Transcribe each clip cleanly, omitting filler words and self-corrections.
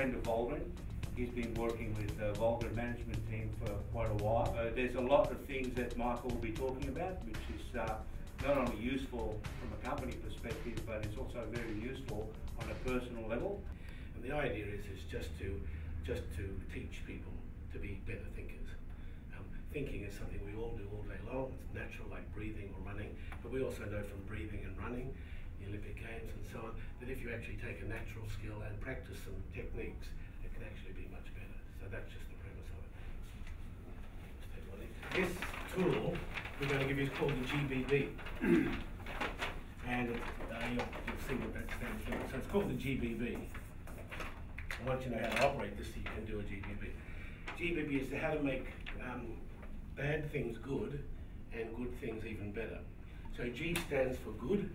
friend of Volgren. He's been working with the Volgren management team for quite a while. There's a lot of things that Michael will be talking about, which is not only useful from a company perspective, but it's also very useful on a personal level. And the idea is just to teach people to be better thinkers. Thinking is something we all do all day long. It's natural, like breathing or running, but we also know from breathing and running, the Olympic Games and so on, that if you actually take a natural skill and practice some techniques, it can actually be much better. So that's just the premise of it. This tool we're going to give you is called the GBB. And you'll see what that stands for. So it's called the GBB. And once you know how to operate this, you can do a GBB. GBB is how to make bad things good and good things even better. So G stands for good,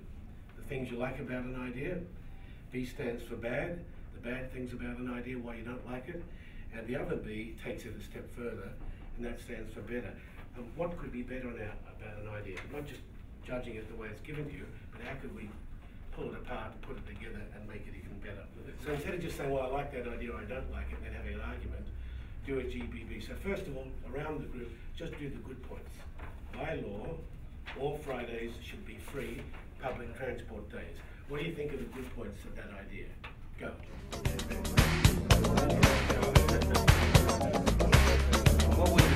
the things you like about an idea. B stands for bad, the bad things about an idea, why you don't like it. And the other B takes it a step further, and that stands for better. What could be better about an idea? Not just judging it the way it's given to you, but how could we pull it apart and put it together and make it even better? So instead of just saying, well, I like that idea, or I don't like it, and then having an argument, do a GBB. So first of all, around the group, just do the good points. By law, all Fridays should be free public transport days. What do you think of the good points of that idea? Go. What was it?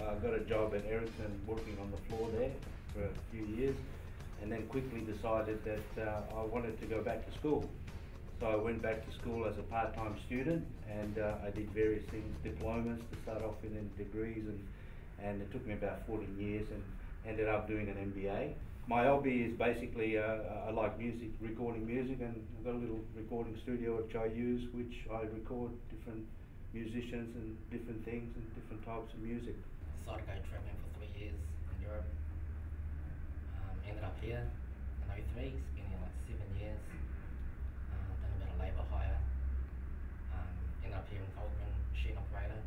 I got a job at Ericsson working on the floor there for a few years, and then quickly decided that I wanted to go back to school. So I went back to school as a part-time student, and I did various things, diplomas to start off with, and degrees, and it took me about 14 years, and ended up doing an MBA. My hobby is basically, I like music, recording music, and I've got a little recording studio which I use, which I record different musicians and different things and different types of music. Decided to go travelling for 3 years in Europe. Ended up here in 03, spent here like 7 years. Done a bit of labour hire. Ended up here in Volgren, machine operator.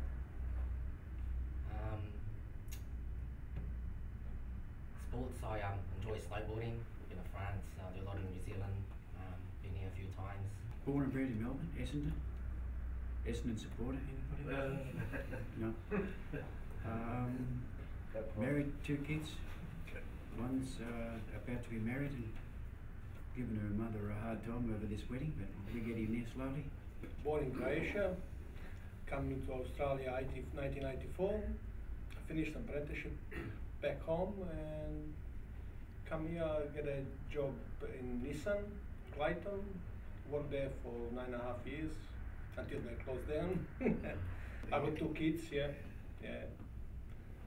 Sports, I enjoy snowboarding. Been to France, do a lot in New Zealand. Been here a few times. Born and bred in Melbourne, Essendon. Essendon supporter, anybody? No. Married, 2 kids. One's about to be married and giving her mother a hard time over this wedding, but we get in there slowly. Born in Croatia, coming to Australia 1994. Finished apprenticeship back home and come here, get a job in Nissan, Clayton. Worked there for 9.5 years until they closed down. I got 2 kids, yeah.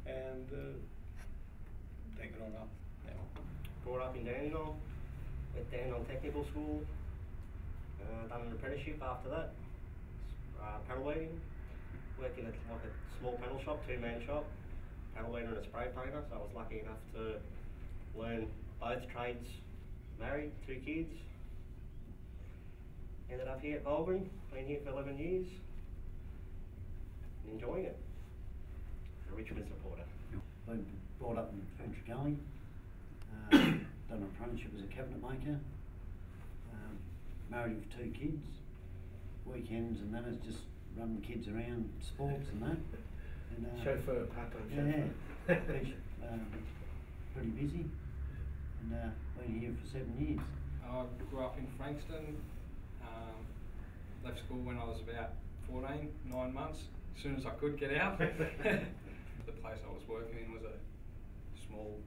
And they grown up now. Brought up in Dandenong, went Dandenong Technical School, done an apprenticeship after that, panel beating, worked in like a small panel shop, 2-man shop, panel beater and a spray painter, so I was lucky enough to learn both trades, married, 2 kids. Ended up here at Volgren, been here for 11 years, and enjoying it. A Richmond supporter. Been brought up in Country Gully, done an apprenticeship as a cabinet maker, married with 2 kids, weekends and that is just running kids around sports and that. And, Chauffeur, part-time chauffeur. Yeah, pretty busy, and been here for 7 years. I grew up in Frankston, left school when I was about 14, 9 months, as soon as I could get out. The place I was working in was a small,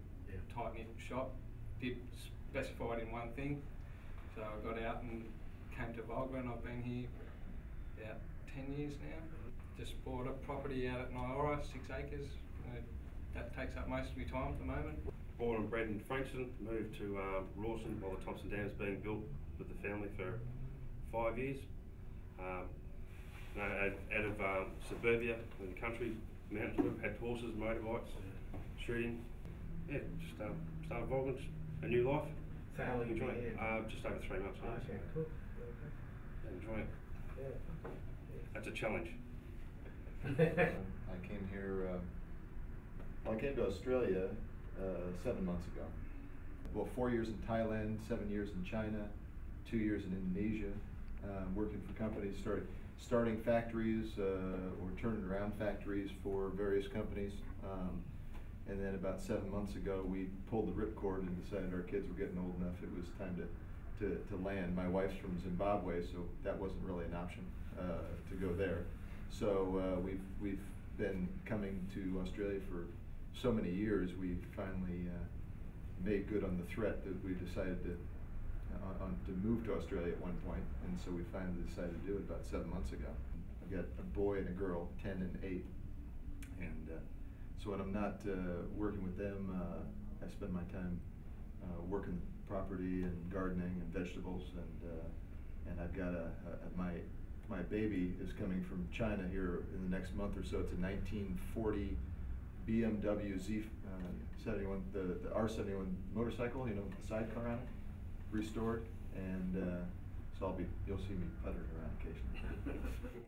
tight-knit shop, did specified in one thing, so I got out and came to Volgren. I've been here about 10 years now. Just bought a property out at Nyora, 6 acres. That takes up most of my time at the moment. Born and bred in Frankston, moved to Rawson while the Thompson Dam is being built with the family for 5 years. Out of suburbia in the country, mountains, had horses, motorbikes, shooting. Yeah, just started Volgren, a new life. So how long you been Enjoying here? it. Just over 3 months. Oh, now. okay, cool. Okay. Enjoying it. Yeah. That's a challenge. I came here, well, I came to Australia 7 months ago. Well, 4 years in Thailand, 7 years in China, 2 years in Indonesia, working for companies, starting factories or turning around factories for various companies. And then about 7 months ago, we pulled the ripcord and decided our kids were getting old enough. It was time to land. My wife's from Zimbabwe, so that wasn't really an option to go there. So we've been coming to Australia for so many years. We finally made good on the threat that we decided to move to Australia at one point, and so we finally decided to do it about 7 months ago. I've got a boy and a girl, 10 and 8, and so when I'm not working with them, I spend my time working the property and gardening and vegetables, and I've got my baby is coming from China here in the next month or so. It's a 1940 BMW Z71, the R71 motorcycle, you know, with the sidecar on it, restored, and so you'll see me puttering around occasionally.